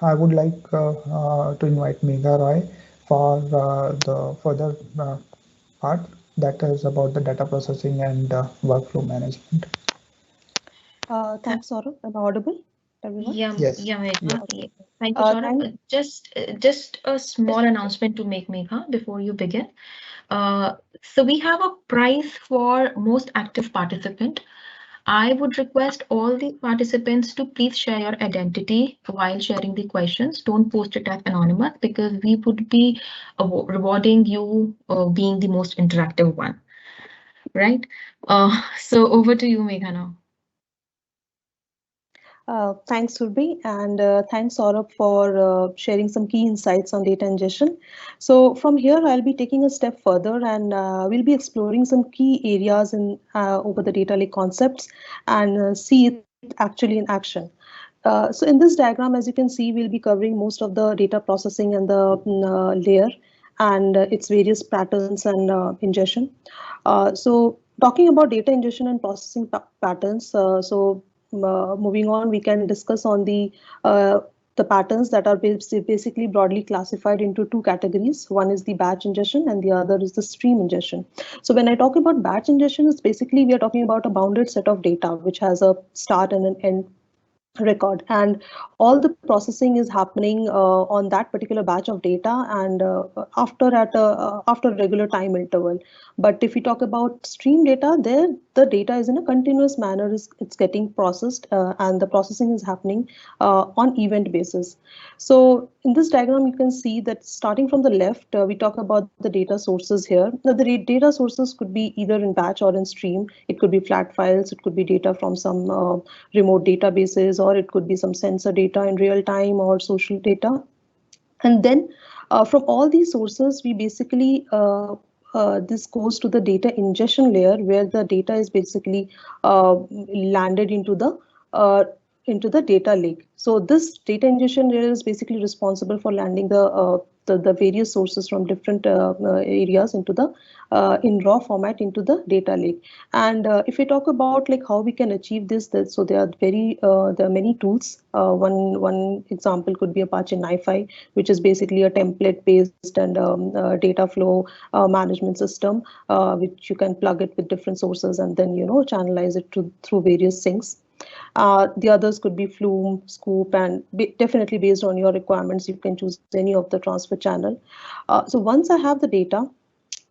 I would like to invite Megha Roy for the further part that is about the data processing and workflow management. Thanks, Saurabh. Am I audible, everyone? Yes. Yeah, Megha. Yeah. Yeah. Okay. Thank you, Saurabh. Thank. Just a small announcement to make, Megha, before you begin. So we have a prize for most active participant. I would request all the participants to please share your identity while sharing the questions. Don't post it as anonymous because we would be rewarding you being the most interactive one, right? So over to you, Megha now. Thanks, Surbi, and thanks, Saurabh, for sharing some key insights on data ingestion. So from here, I'll be taking a step further, and we'll be exploring some key areas in over the data lake concepts and see it actually in action. So in this diagram, as you can see, we'll be covering most of the data processing and the layer and its various patterns and ingestion. So talking about data ingestion and processing patterns, moving on, we can discuss on the patterns that are basically broadly classified into two categories. One is the batch ingestion and the other is the stream ingestion. So when I talk about batch ingestion, it's basically we are talking about a bounded set of data which has a start and an end record, and all the processing is happening on that particular batch of data and after regular time interval. But if we talk about stream data, there the data is in a continuous manner, it's getting processed and the processing is happening on event basis. So in this diagram you can see that starting from the left, we talk about the data sources here. Now, the data sources could be either in batch or in stream. It could be flat files, it could be data from some remote databases, or it could be some sensor data in real time or social data. And then from all these sources, we basically this goes to the data ingestion layer where the data is basically landed uh, into the data lake. So this data ingestion layer is basically responsible for landing the various sources from different areas into the in raw format into the data lake. And if we talk about like how we can achieve this, so there are many tools. One example could be Apache NiFi, which is basically a template based and data flow management system, which you can plug it with different sources and then channelize it through various sinks. The others could be Flume, Scoop, and definitely based on your requirements, you can choose any of the transfer channel. So once I have the data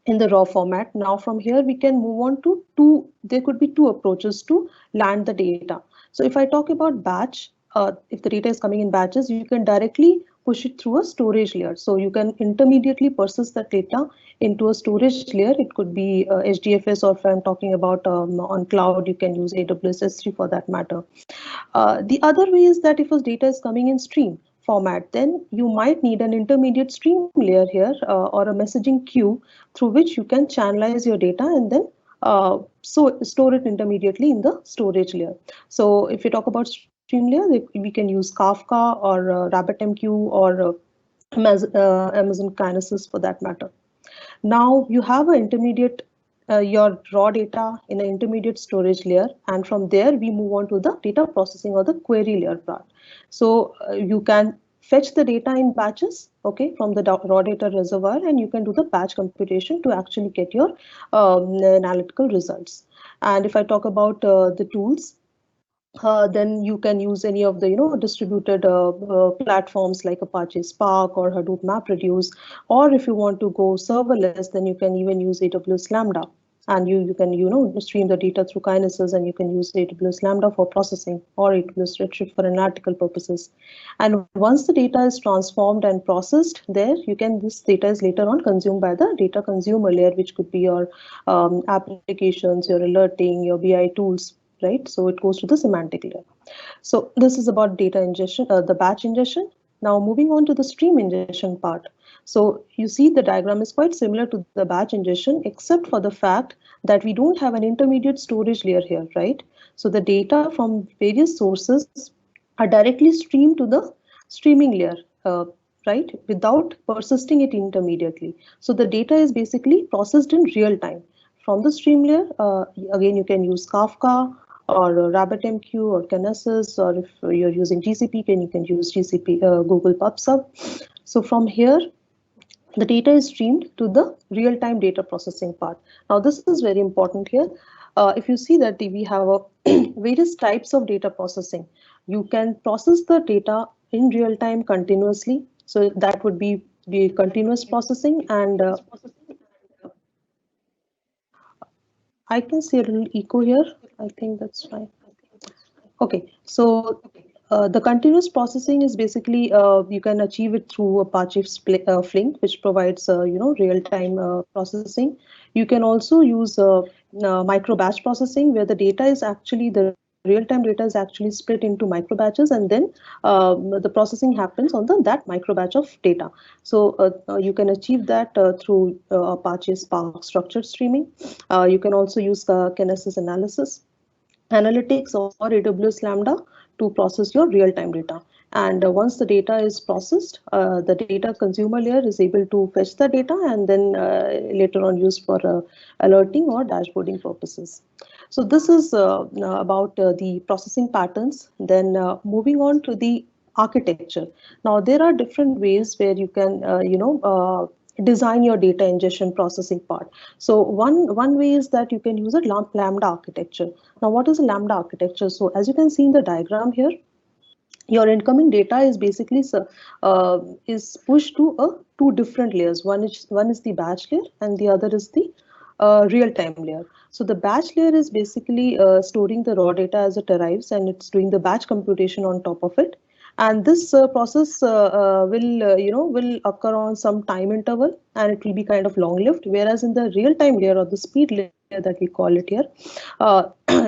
in the raw format, now from here we can move on to there could be two approaches to land the data. So if I talk about batch, if the data is coming in batches, you can directly push it through a storage layer. So you can intermediately persist that data into a storage layer. It could be HDFS, or if I'm talking about on cloud, you can use AWS S3 for that matter. The other way is that if a data is coming in stream format, then you might need an intermediate stream layer here or a messaging queue through which you can channelize your data and then store it intermediately in the storage layer. So if we talk about stream layer, we can use Kafka or RabbitMQ or Amazon Kinesis for that matter. Now you have an intermediate, your raw data in an intermediate storage layer, and from there we move on to the data processing or the query layer part. So you can fetch the data in batches, okay, from the raw data reservoir, and you can do the batch computation to actually get your analytical results. And if I talk about the tools, then you can use any of the distributed platforms like Apache Spark or Hadoop MapReduce, or if you want to go serverless, then you can even use AWS Lambda, and you can stream the data through Kinesis, and you can use AWS Lambda for processing or AWS Redshift for analytical purposes. And once the data is transformed and processed, there you can this data is later on consumed by the data consumer layer, which could be your applications, your alerting, your BI tools, right? So it goes to the semantic layer. So this is about data ingestion, the batch ingestion. Now moving on to the stream ingestion part. So you see the diagram is quite similar to the batch ingestion, except for the fact that we don't have an intermediate storage layer here, right? So the data from various sources are directly streamed to the streaming layer, right? Without persisting it intermediately. So the data is basically processed in real time. From the stream layer, again, you can use Kafka or RabbitMQ or Kinesis, or if you're using GCP, then you can use GCP, Google PubSub. So from here, the data is streamed to the real-time data processing part. Now, this is very important here. If you see that we have various types of data processing, you can process the data in real time continuously. So that would be the continuous processing, and I can see a little echo here. I think that's fine. Okay, so the continuous processing is basically you can achieve it through Apache Flink, which provides real-time processing. You can also use micro batch processing, where the data is actually the real-time data is actually split into micro batches, and then the processing happens on that micro batch of data. So you can achieve that through Apache Spark structured streaming. You can also use Kinesis analysis, analytics, or AWS Lambda to process your real-time data. And once the data is processed, the data consumer layer is able to fetch the data and then later on used for alerting or dashboarding purposes. So this is about the processing patterns. Then moving on to the architecture. Now there are different ways where you can, design your data ingestion processing part. So one way is that you can use a Lambda architecture. Now, what is a Lambda architecture? So as you can see in the diagram here, your incoming data is basically is pushed to two different layers. One is the batch layer, and the other is the real-time layer. So the batch layer is basically storing the raw data as it arrives, and it's doing the batch computation on top of it. And this process will occur on some time interval, and it will be kind of long-lived. Whereas in the real-time layer, or the speed layer that we call it here,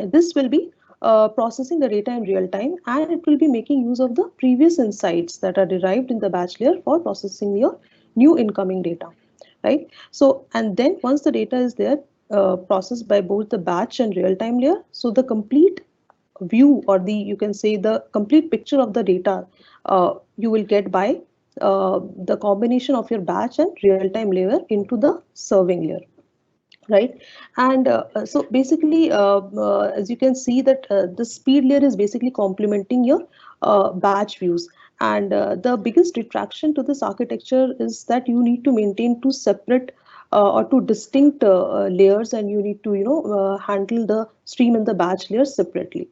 this will be processing the data in real time, and it will be making use of the previous insights that are derived in the batch layer for processing your new incoming data, right? So, and then once the data is there, processed by both the batch and real time layer, so the complete view, or you can say the complete picture of the data you will get by the combination of your batch and real time layer into the serving layer, right? And so basically as you can see that the speed layer is basically complementing your batch views. And the biggest detraction to this architecture is that you need to maintain two separate or two distinct layers, and you need to handle the stream and the batch layers separately.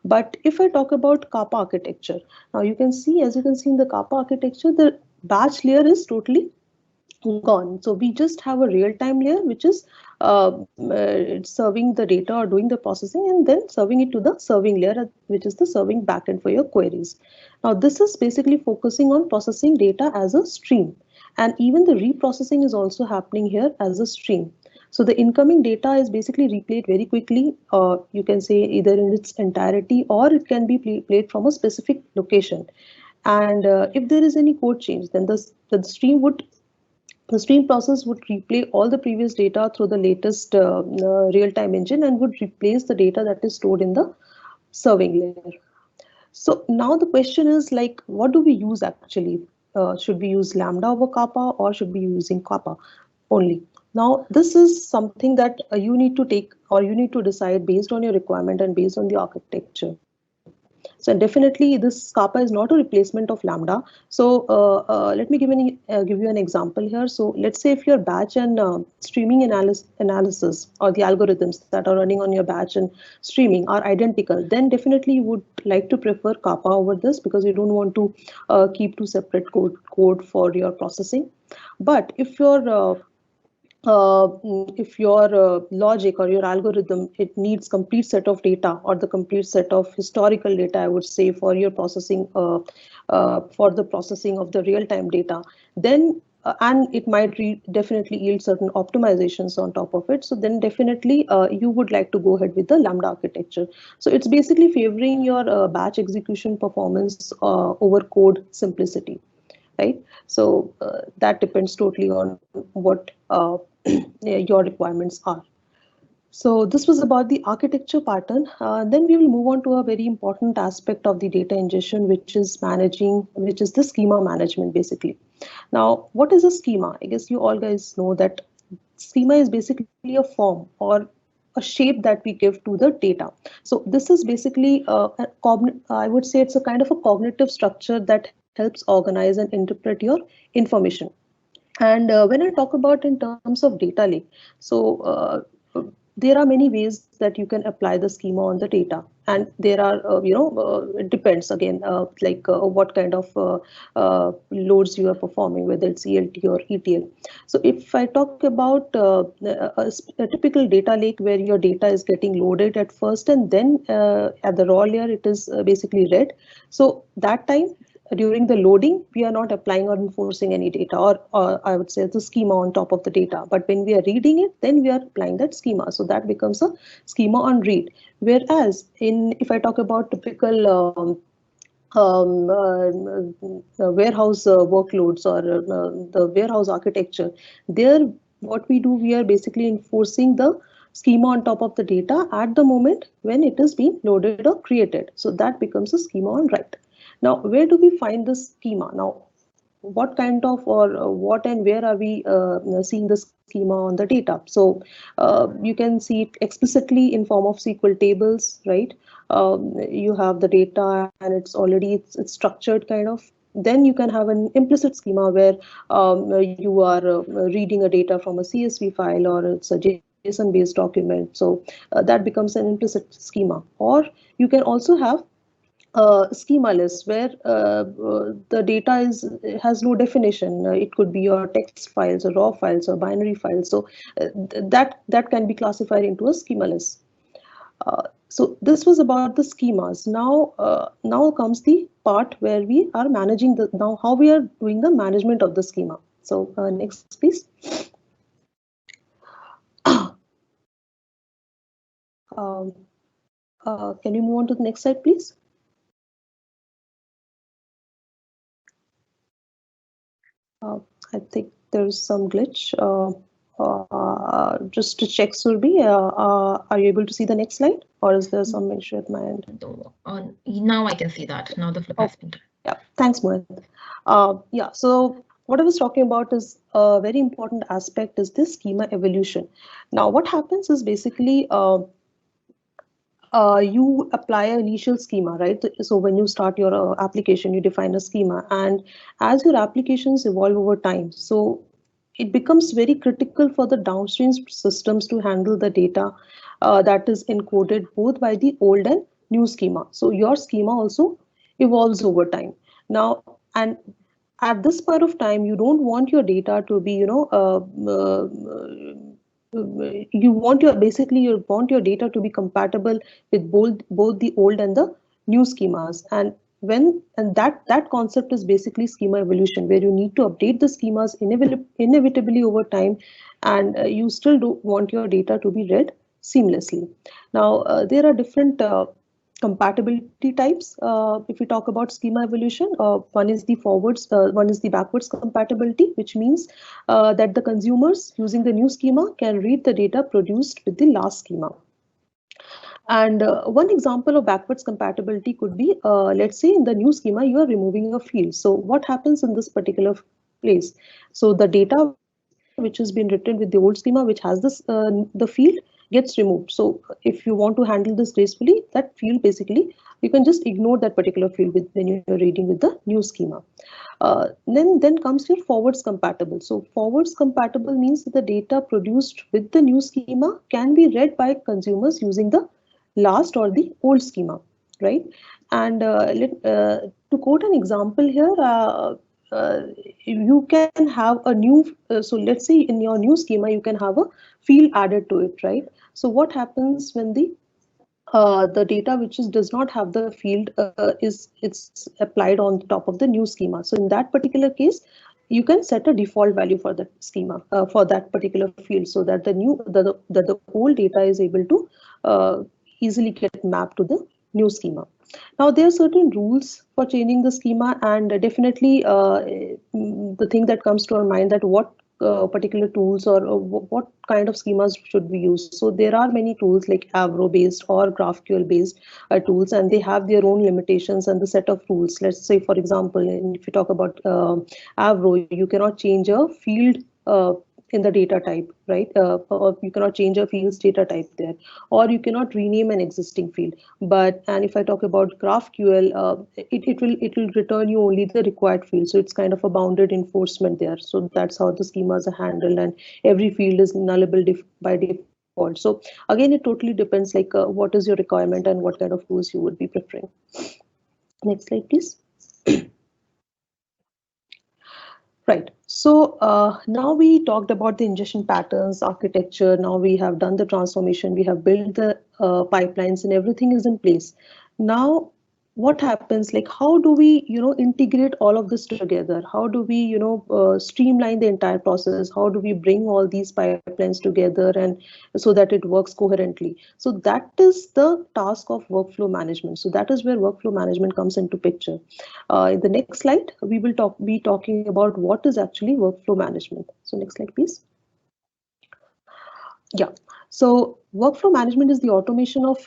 But if I talk about Kappa architecture, now you can see, as you can see in the Kappa architecture, the batch layer is totally gone. So we just have a real-time layer, which is serving the data or doing the processing, and then serving it to the serving layer, which is the serving backend for your queries. Now this is basically focusing on processing data as a stream, and even the reprocessing is also happening here as a stream. So the incoming data is basically replayed very quickly, you can say either in its entirety, or it can be played from a specific location. And if there is any code change, then the stream process would replay all the previous data through the latest real-time engine, and would replace the data that is stored in the serving layer. So now the question is, like, what do we use actually? Should we use Lambda over Kappa, or should we be using Kappa only? Now, this is something that you need to take, or you need to decide based on your requirement and based on the architecture. So definitely this Kappa is not a replacement of Lambda. So let me give you an example here. So let's say if your batch and streaming analysis, or the algorithms that are running on your batch and streaming are identical, then definitely you would like to prefer Kappa over this, because you don't want to keep two separate code for your processing. But if your logic or your algorithm, it needs complete set of data, or the complete set of historical data, I would say, for your processing, for the processing of the real-time data, then and it might definitely yield certain optimizations on top of it. So then definitely you would like to go ahead with the Lambda architecture. So it's basically favoring your batch execution performance over code simplicity, right? So that depends totally on what your requirements are. So this was about the architecture pattern. Then we will move on to a very important aspect of the data ingestion, which is the schema management, basically. Now, what is a schema? I guess you all guys know that schema is basically a form or a a shape that we give to the data. So this is basically I would say it's a kind of a cognitive structure that helps organize and interpret your information. And when I talk about in terms of data lake, so there are many ways that you can apply the schema on the data, and there are it depends again what kind of loads you are performing, whether it's ELT or ETL. So if I talk about a typical data lake where your data is getting loaded at first and then at the raw layer it is basically read. So that time during the loading, we are not applying or enforcing any data, or I would say the schema on top of the data. But when we are reading it, then we are applying that schema. So that becomes a schema on read. Whereas if I talk about typical warehouse workloads or the warehouse architecture, there what we do, we are basically enforcing the schema on top of the data at the moment when it is being loaded or created. So that becomes a schema on write. Now, where do we find the schema? Now, what kind of or what and where are we seeing the schema on the data? So you can see it explicitly in form of SQL tables, right? You have the data and it's structured kind of. Then you can have an implicit schema where you are reading a data from a CSV file or it's a JSON based document. So that becomes an implicit schema. Or you can also have schemaless where the data has no definition. It could be your text files or raw files or binary files. So that can be classified into a schemaless. So this was about the schemas. Now comes the part where we are managing how we are doing the management of the schema. So next, please. Can you move on to the next slide, please? I think there's some glitch. Just to check, Surbi, are you able to see the next slide, or is there some issue at my end? Now I can see that. Now the flip has been done. Yeah, thanks, Mohit. Yeah, so what I was talking about is a very important aspect is this schema evolution. Now, what happens is basically you apply an initial schema, right? So when you start your application, you define a schema, and as your applications evolve over time, so it becomes very critical for the downstream systems to handle the data that is encoded both by the old and new schema. So your schema also evolves over time. Now, and at this point of time, you don't want your data to be, you want your data to be compatible with both the old and the new schemas. And that concept is basically schema evolution, where you need to update the schemas inevitably over time, and you still do want your data to be read seamlessly. Now there are different compatibility types. If we talk about schema evolution, one is the backwards compatibility, which means that the consumers using the new schema can read the data produced with the last schema. And one example of backwards compatibility could be, let's say in the new schema, you are removing a field. So what happens in this particular place? So the data which has been written with the old schema, which has this the field, gets removed. So if you want to handle this gracefully, that field basically, you can just ignore that particular field when you're reading with the new schema. Then comes your forwards compatible. So forwards compatible means that the data produced with the new schema can be read by consumers using the last or the old schema, right? And to quote an example here, you can have a new, so let's say in your new schema, you can have a field added to it, right? So what happens when the data which does not have the field it's applied on top of the new schema? So in that particular case, you can set a default value for that schema for that particular field, so that the old data is able to easily get mapped to the new schema. Now there are certain rules for changing the schema, and definitely the thing that comes to our mind, that what particular tools or what kind of schemas should we use. So there are many tools like Avro based or GraphQL based tools, and they have their own limitations and the set of rules. Let's say, for example, if you talk about Avro, you cannot change a field in the data type, right? Or you cannot change a field's data type there, or you cannot rename an existing field. And if I talk about GraphQL, it will return you only the required field. So it's kind of a bounded enforcement there. So that's how the schemas are handled, and every field is nullable by default. So again, it totally depends, like what is your requirement and what kind of tools you would be preferring. Next slide, please. Right. So now we talked about the ingestion patterns, architecture. Now we have done the transformation. We have built the pipelines, and everything is in place. Now, what happens? Like, how do we, integrate all of this together? How do we, streamline the entire process? How do we bring all these pipelines together and so that it works coherently? So that is the task of workflow management. So that is where workflow management comes into picture. In the next slide, we will be talking about what is actually workflow management. So next slide, please. Yeah. So workflow management is the automation of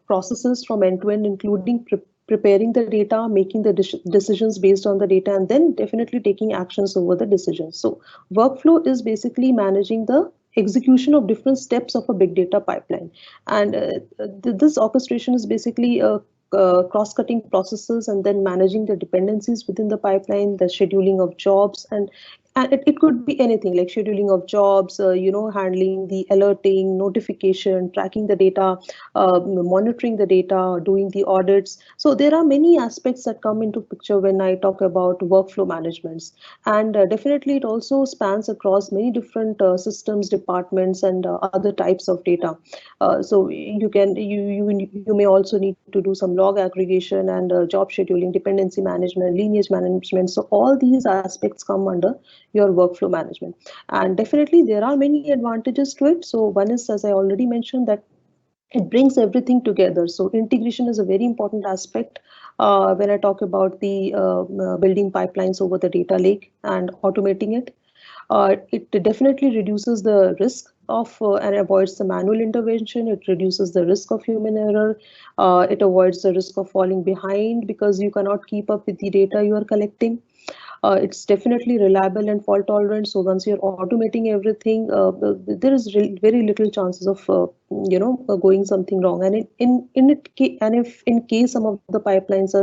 processes from end to end, including preparing the data, making the decisions based on the data, and then definitely taking actions over the decisions. So workflow is basically managing the execution of different steps of a big data pipeline. And this orchestration is basically cross-cutting processes and then managing the dependencies within the pipeline, the scheduling of jobs, and it could be anything like scheduling of jobs, handling the alerting, notification, tracking the data, monitoring the data, doing the audits. So there are many aspects that come into picture when I talk about workflow managements. And definitely it also spans across many different systems, departments, and other types of data. So you may also need to do some log aggregation and job scheduling, dependency management, lineage management. So all these aspects come under your workflow management. And definitely there are many advantages to it. So one is, as I already mentioned, that it brings everything together. So integration is a very important aspect when I talk about the building pipelines over the data lake and automating it. It definitely reduces the risk of and avoids the manual intervention. It reduces the risk of human error. It avoids the risk of falling behind because you cannot keep up with the data you are collecting. It's definitely reliable and fault tolerant. So once you're automating everything, there is very little chances of going something wrong. And if in case some of the pipelines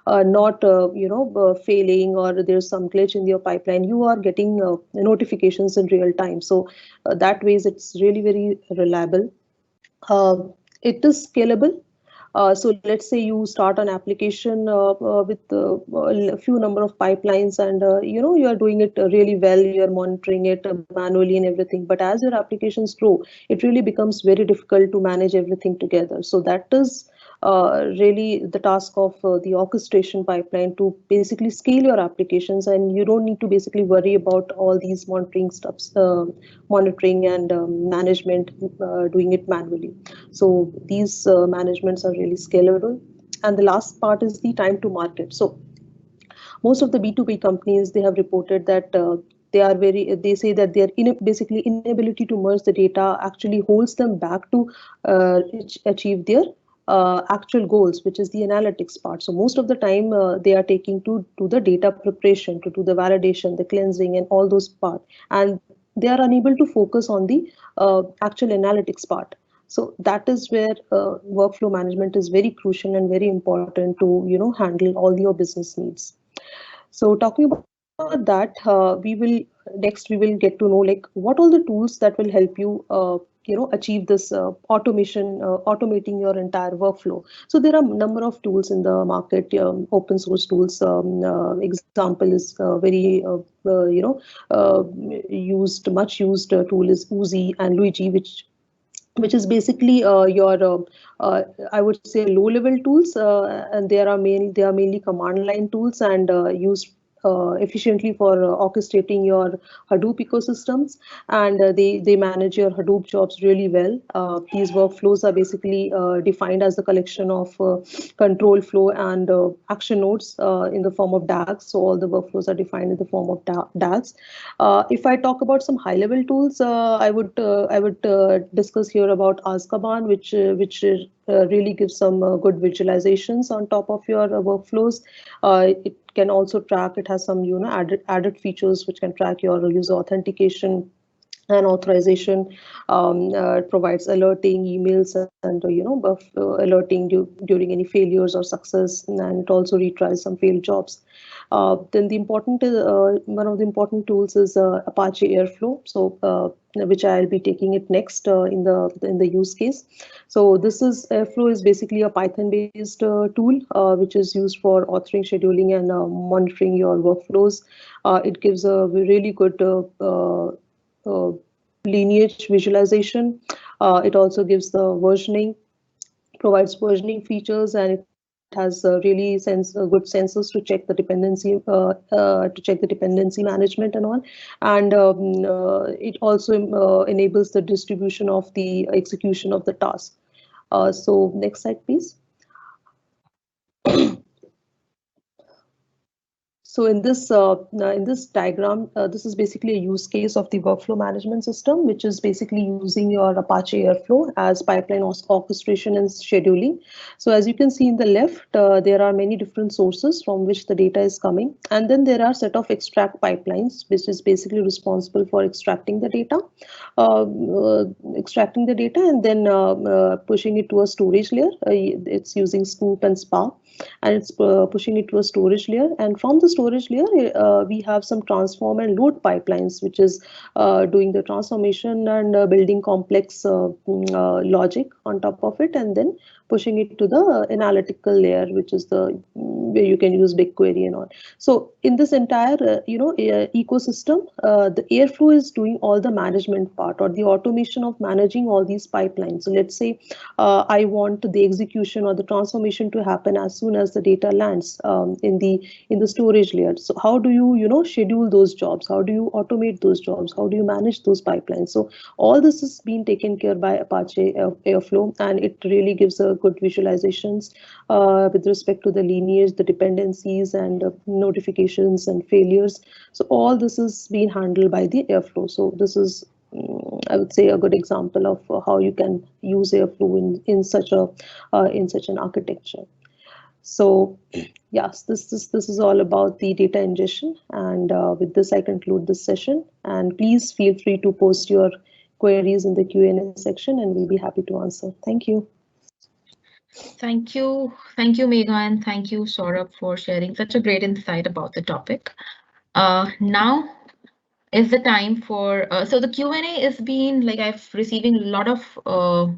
are not failing, or there's some glitch in your pipeline, you are getting notifications in real time. So that ways it's really very reliable. It is scalable. So let's say you start an application with a few number of pipelines, and you are doing it really well, you are monitoring it manually and everything. But as your applications grow, it really becomes very difficult to manage everything together. So that is really the task of the orchestration pipeline, to basically scale your applications, and you don't need to basically worry about all these monitoring steps, monitoring and management, doing it manually. So these managements are really scalable. And the last part is the time to market. So most of the B2B companies, they have reported that they say that their basically inability to merge the data actually holds them back to achieve their actual goals, which is the analytics part. So most of the time they are taking to the data preparation, to do the validation, the cleansing, and all those parts, and they are unable to focus on the actual analytics part. So that is where workflow management is very crucial and very important to handle all your business needs. So talking about that, we will get to know like what all the tools that will help you achieve this automation, automating your entire workflow. So there are a number of tools in the market, open source tools. Example is very much used tool is Oozie and Luigi, which is basically your I would say low level tools, and they are mainly command line tools, and used efficiently for orchestrating your Hadoop ecosystems, and they manage your Hadoop jobs really well. These workflows are basically defined as the collection of control flow and action nodes in the form of DAGs. So all the workflows are defined in the form of DAGs. If I talk about some high level tools, I would discuss here about Azkaban, which really gives some good visualizations on top of your workflows. It can also track. It has some added features which can track your user authentication, and authorization. It provides alerting emails and alerting during any failures or success, and it also retries some failed jobs. Then the important one of the important tools is Apache Airflow. So which I'll be taking it next in the use case. So this is Airflow is basically a Python-based tool which is used for authoring, scheduling, and monitoring your workflows. It gives a really good lineage visualization. It also gives the versioning, provides versioning features, and it has really good sensors to check the dependency management and all. And it also enables the distribution of the execution of the task. So next slide, please. So in this diagram, this is basically a use case of the workflow management system, which is basically using your Apache Airflow as pipeline orchestration and scheduling. So as you can see in the left, there are many different sources from which the data is coming. And then there are set of extract pipelines, which is basically responsible for extracting the data, and then pushing it to a storage layer. It's using Scoop and Spark, and it's pushing it to a storage layer. And from the storage layer, we have some transform and load pipelines, which is doing the transformation and building complex logic on top of it, and then pushing it to the analytical layer, which is the where you can use BigQuery and all. So in this entire ecosystem, the Airflow is doing all the management part or the automation of managing all these pipelines. So let's say I want the execution or the transformation to happen as soon as the data lands in the storage layer. So how do you schedule those jobs? How do you automate those jobs? How do you manage those pipelines? So all this is being taken care by Apache Airflow, and it really gives a good visualizations with respect to the lineage, the dependencies, and notifications and failures. So all this is being handled by the Airflow. So this is I would say a good example of how you can use Airflow in such an architecture. So yes, this is all about the data ingestion, and with this I conclude this session. And please feel free to post your queries in the Q&A section, and we'll be happy to answer. Thank you. Thank you, Megha, and thank you, Saurabh, for sharing such a great insight about the topic. Now is the time for so the Q&A is being like I've receiving a lot of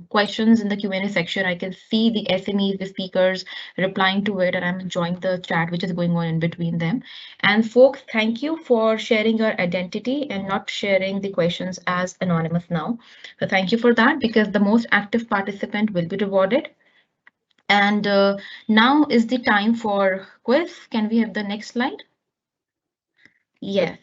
questions in the Q&A section. I can see the SMEs, the speakers replying to it, and I'm enjoying the chat which is going on in between them. And folks, thank you for sharing your identity and not sharing the questions as anonymous now. So thank you for that, because the most active participant will be rewarded. And now is the time for quiz. Can we have the next slide? Yes.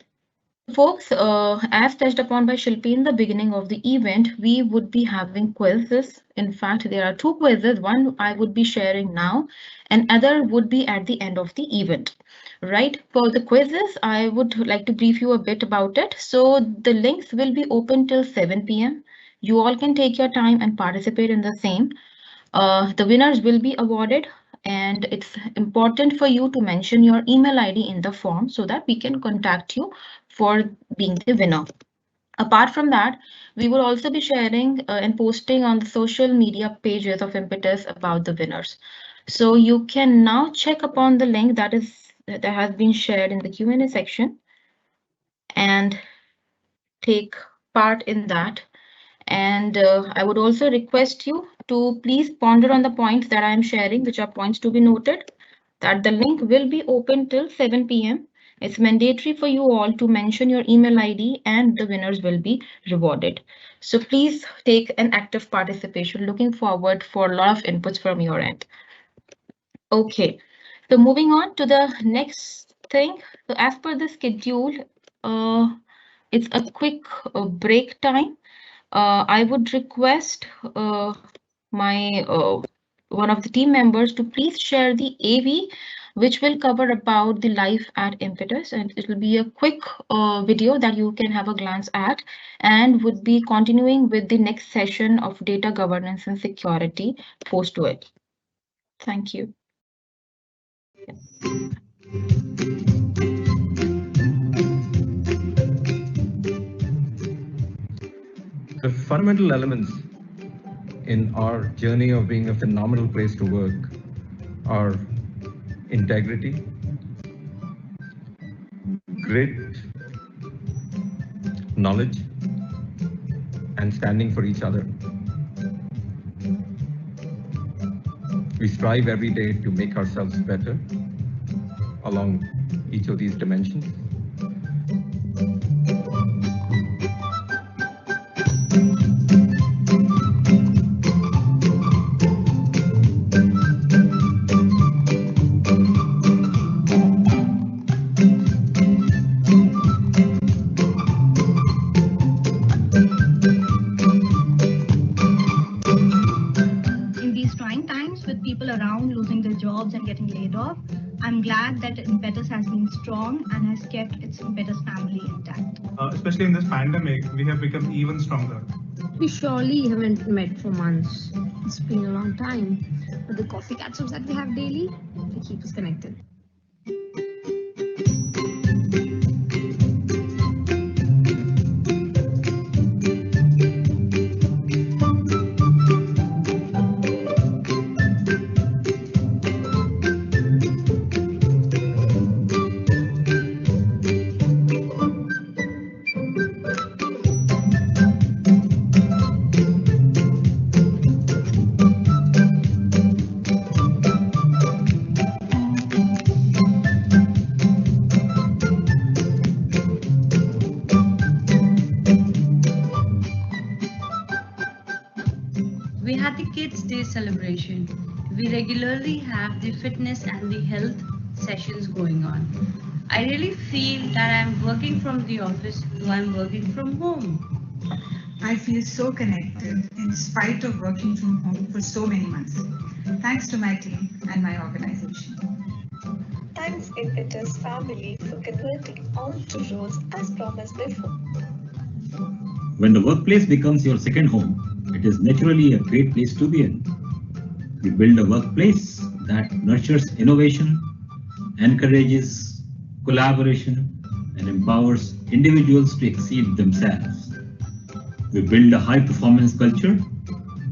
Folks, as touched upon by Shilpi in the beginning of the event, we would be having quizzes. In fact, there are two quizzes. One I would be sharing now, and other would be at the end of the event. Right? For the quizzes, I would like to brief you a bit about it. So the links will be open till 7 p.m. You all can take your time and participate in the same. The winners will be awarded, and it's important for you to mention your email ID in the form so that we can contact you for being the winner. Apart from that, we will also be sharing and posting on the social media pages of Impetus about the winners. So you can now check upon the link that has been shared in the Q&A section and take part in that. And I would also request you to please ponder on the points that I am sharing, which are points to be noted, that the link will be open till 7 p.m. It's mandatory for you all to mention your email ID and the winners will be rewarded. So please take an active participation. Looking forward for a lot of inputs from your end. Okay, so moving on to the next thing. So as per the schedule, it's a quick break time. I would request my one of the team members to please share the AV, which will cover about the life at Impetus, and it will be a quick video that you can have a glance at, and would be continuing with the next session of data governance and security post to it. Thank you. fundamental elements in our journey of being a phenomenal place to work are integrity, grit, knowledge, and standing for each other. We strive every day to make ourselves better along each of these dimensions. And getting laid off, I'm glad that Impetus has been strong and has kept its Impetus family intact. Especially in this pandemic, we have become even stronger. We surely haven't met for months. It's been a long time. But the coffee catch-ups that we have daily, they keep us connected. We had the Kids Day celebration. We regularly have the fitness and the health sessions going on. I really feel that I'm working from the office though I'm working from home. I feel so connected in spite of working from home for so many months. Thanks to my team and my organization. Thanks Impetus family for converting all to roles as promised before. When the workplace becomes your second home, it is naturally a great place to be in. We build a workplace that nurtures innovation, encourages collaboration, and empowers individuals to exceed themselves. We build a high-performance culture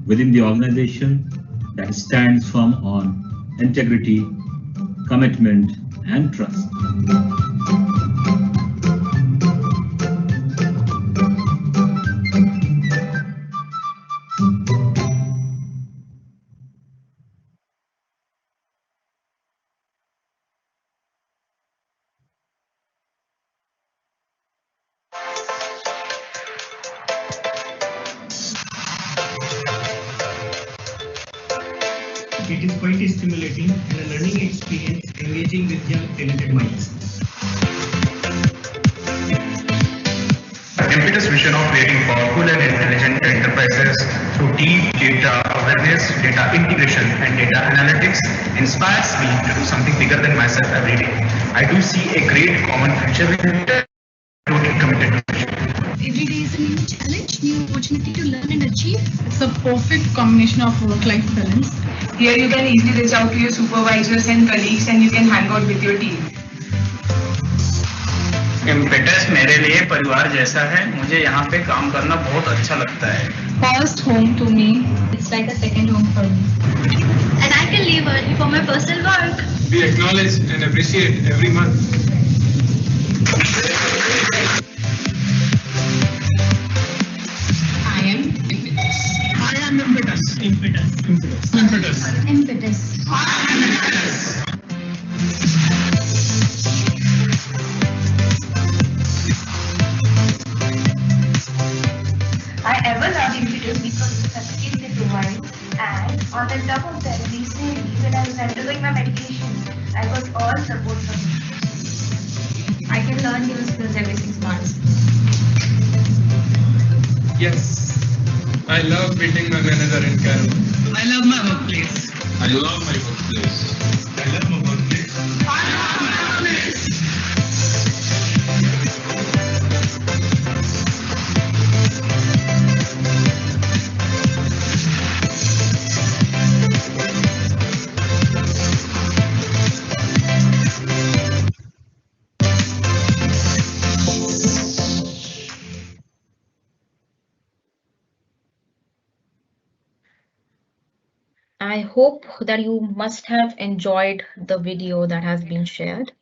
within the organization that stands firm on integrity, commitment, and trust. It is quite stimulating and a learning experience engaging with young talented minds. Impetus vision of creating powerful and intelligent enterprises through deep data awareness, data integration, and data analytics inspires me to do something bigger than myself every day. I do see a great common future with it. Totally committed to it. Every day is a new challenge, new opportunity to learn and achieve. It's a perfect combination of work-life balance. Here you can easily reach out to your supervisors and colleagues and you can hang out with your team. Impetus मेरे लिए परिवार जैसा है. मुझे यहाँ पे काम करना बहुत अच्छा लगता है. First home to me. It's like a second home for me. And I can leave early for my personal work. We acknowledge and appreciate every month. I am Impetus. I am Impetus. Impetus. Impetus. Impetus. Impetus. I am Impetus. I ever loved Impetus because of the certificate they provide, and on the top of that, recently when I was undergoing my medication, I got all support from it. I can learn new skills every 6 months. Yes, I love meeting my manager in Cairo. I love my workplace. I love my workplace. I love my workplace. I love my workplace. I hope that you must have enjoyed the video that has been shared.